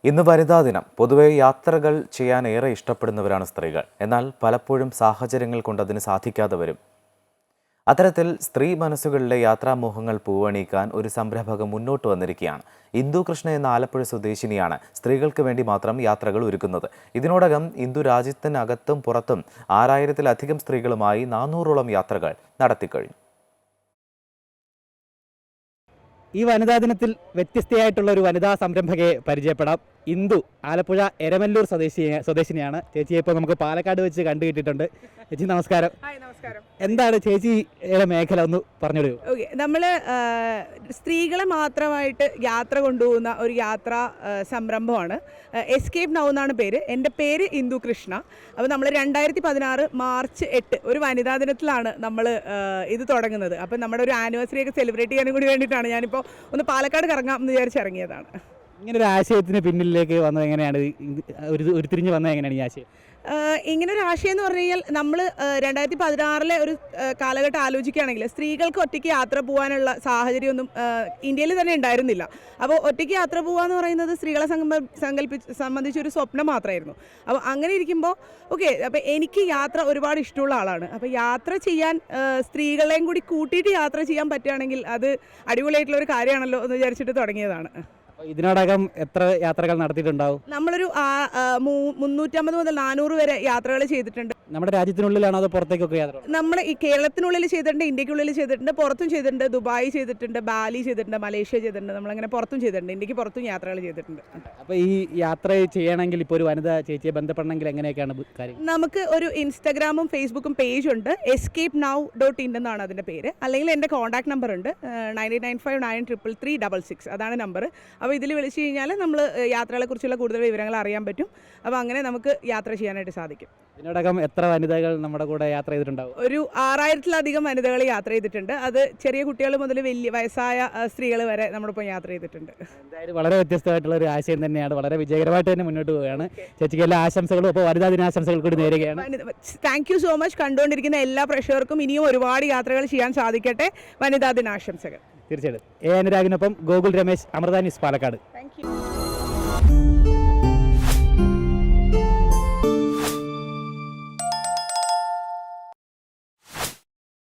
ഇന്ന് വനിതാ ദിനം. പൊതുവെ യാത്രകൾ ചെയ്യാൻ ഏറെ ഇഷ്ടപ്പെടുന്നവരാണ് സ്ത്രീകൾ. എന്നാൽ പലപ്പോഴും സാഹചര്യങ്ങൾ കൊണ്ട് അതിന് സാധിക്കാതെ വരും. അത്തരത്തിൽ സ്ത്രീ മനസ്സുകളിലെ യാത്രാമോഹങ്ങൾ പൂവണിയിക്കാൻ ഒരു സംരംഭകം മുന്നോട്ട് വന്നിരിക്കുകയാണ്. ഇന്ദു കൃഷ്ണ എന്ന ആലപ്പുഴ സ്വദേശിനിയാണ് സ്ത്രീകൾക്ക് വേണ്ടി മാത്രം യാത്രകൾ ഒരുക്കുന്നത്. ഇതിനോടകം ഇന്ദു രാജ്യത്തിനകത്തും പുറത്തും 6000-ലധികം സ്ത്രീകളുമായി 400ഓളം യാത്രകൾ നടത്തിക്കഴിഞ്ഞു. ഈ വനിതാ ദിനത്തിൽ വ്യത്യസ്തയായിട്ടുള്ള ഒരു വനിതാ സംരംഭകയെ പരിചയപ്പെടാം. ഇന്ദു ആലപ്പുഴ എരമല്ലൂർ സ്വദേശിനിയാണ്. ചേച്ചിയെ ഇപ്പോൾ നമുക്ക് പാലക്കാട് വെച്ച് കണ്ടുകിട്ടിട്ടുണ്ട്. ചേച്ചി നമസ്കാരം. നമസ്കാരം. എന്താണ് ചേച്ചിയുടെ മേഖല ഒന്ന് പറഞ്ഞോളൂ. ഓക്കെ, നമ്മൾ സ്ത്രീകളെ മാത്രമായിട്ട് യാത്ര കൊണ്ടുപോകുന്ന ഒരു യാത്രാ സംരംഭമാണ്. എസ്കേപ്പ് നൗ എന്നാണ് പേര്. എൻ്റെ പേര് ഇന്ദു കൃഷ്ണ. അപ്പോൾ നമ്മൾ 2016 മാർച്ച് 8 ഒരു വനിതാ ദിനത്തിലാണ് നമ്മൾ ഇത് തുടങ്ങുന്നത്. അപ്പം നമ്മുടെ ഒരു ആനിവേഴ്സറി ഒക്കെ സെലിബ്രേറ്റ് ചെയ്യാനും കൂടി വേണ്ടിയിട്ടാണ് ഞാനിപ്പോൾ ഒന്ന് പാലക്കാട് കറങ്ങാം എന്ന് വിചാരിച്ചിറങ്ങിയതാണ്. ഇങ്ങനെ ഒരു ആശയത്തിന് പിന്നിലേക്ക് വന്നത് എങ്ങനെയാണ്? ഒരു തിരിഞ്ഞ് വന്നത് എങ്ങനെയാണ് ഈ ആശയം? ഇങ്ങനൊരു ആശയം എന്ന് പറഞ്ഞു കഴിഞ്ഞാൽ നമ്മൾ 2016 ഒരു കാലഘട്ടം ആലോചിക്കുകയാണെങ്കിൽ സ്ത്രീകൾക്ക് ഒറ്റയ്ക്ക് യാത്ര പോകാനുള്ള സാഹചര്യമൊന്നും ഇന്ത്യയിൽ തന്നെ ഉണ്ടായിരുന്നില്ല. അപ്പോൾ ഒറ്റയ്ക്ക് യാത്ര പോകാന്ന് പറയുന്നത് സ്ത്രീകളെ സംബന്ധിച്ചൊരു സ്വപ്നം മാത്രമായിരുന്നു. അപ്പോൾ അങ്ങനെ ഇരിക്കുമ്പോൾ ഓക്കെ, അപ്പോൾ എനിക്ക് യാത്ര ഒരുപാട് ഇഷ്ടമുള്ള ആളാണ്. അപ്പോൾ യാത്ര ചെയ്യാൻ സ്ത്രീകളെയും കൂടി കൂട്ടിയിട്ട് യാത്ര ചെയ്യാൻ പറ്റുകയാണെങ്കിൽ അത് അടിപൊളിയായിട്ടുള്ളൊരു കാര്യമാണല്ലോ എന്ന് വിചാരിച്ചിട്ട് തുടങ്ങിയതാണ്. ഇതിനോടകം എത്ര യാത്രകൾ നടത്തിയിട്ടുണ്ടാവും? നമ്മളൊരു 350 മുതൽ 400 വരെ യാത്രകൾ ചെയ്തിട്ടുണ്ട്. നമ്മുടെ രാജ്യത്തിനുള്ളിലാണോ അതോ പുറത്തേക്കൊക്കെ യാത്ര? നമ്മൾ ഈ കേരളത്തിനുള്ളിൽ ചെയ്തിട്ടുണ്ട്, ഇന്ത്യക്കുള്ളിൽ ചെയ്തിട്ടുണ്ട്, പുറത്തും ചെയ്തിട്ടുണ്ട്. ദുബായ് ചെയ്തിട്ടുണ്ട്, ബാലി ചെയ്തിട്ടുണ്ട്, മലേഷ്യ ചെയ്തിട്ടുണ്ട്. നമ്മളങ്ങനെ പുറത്തും ചെയ്തിട്ടുണ്ട്, ഇന്ത്യക്ക് പുറത്തും യാത്രകൾ ചെയ്തിട്ടുണ്ട്. അപ്പോൾ ഈ യാത്ര ചെയ്യണമെങ്കിൽ ഇപ്പോൾ ഒരു വനിത ചേച്ചിയെ ബന്ധപ്പെടണമെങ്കിൽ എങ്ങനെയൊക്കെയാണ് കാര്യം? നമുക്ക് ഒരു ഇൻസ്റ്റാഗ്രാമും ഫേസ്ബുക്കും പേജ് ഉണ്ട്. escapenow.in എന്നാണ് അതിൻ്റെ പേര്. അല്ലെങ്കിൽ എൻ്റെ കോൺടാക്ട് നമ്പർ ഉണ്ട് 99593336. അതാണ് നമ്പർ. അപ്പോൾ ഇതിൽ വിളിച്ചു കഴിഞ്ഞാൽ നമ്മൾ യാത്രകളെക്കുറിച്ചുള്ള കൂടുതൽ വിവരങ്ങൾ അറിയാൻ പറ്റും. അപ്പോൾ അങ്ങനെ നമുക്ക് യാത്ര ചെയ്യാനായിട്ട് സാധിക്കും. ഇതിനോടകം എത്ര വനിതകൾ നമ്മുടെ കൂടെ യാത്ര ചെയ്തിട്ടുണ്ടാവും? ഒരു 6000-ലധികം വനിതകൾ യാത്ര ചെയ്തിട്ടുണ്ട്. അത് ചെറിയ കുട്ടികൾ മുതൽ വലിയ വയസ്സായ സ്ത്രീകൾ വരെ നമ്മളിപ്പോൾ യാത്ര ചെയ്തിട്ടുണ്ട്. എന്തായാലും വളരെ വ്യത്യസ്തമായിട്ടുള്ള ഒരു ആശയം തന്നെയാണ്. വളരെ വിജയകരമായിട്ട് തന്നെ മുന്നോട്ട് പോവുകയാണ്. ചേച്ചിക്ക് എല്ലാ ആശംസകളും അപ്പോൾ വനിതാ ദിനാശംസകൾ കൂടി നേരുകയാണ്. Thank you so much. കണ്ടുകൊണ്ടിരിക്കുന്ന എല്ലാ പ്രേക്ഷകർക്കും ഇനിയും ഒരുപാട് യാത്രകൾ ചെയ്യാൻ സാധിക്കട്ടെ. വനിതാ ദിനാശംസകൾ. തീർച്ചയായിട്ടും. അനുരാഗിനൊപ്പം ഗോകുൽ രമേശ്, അമൃത ന്യൂസ്, പാലക്കാട്.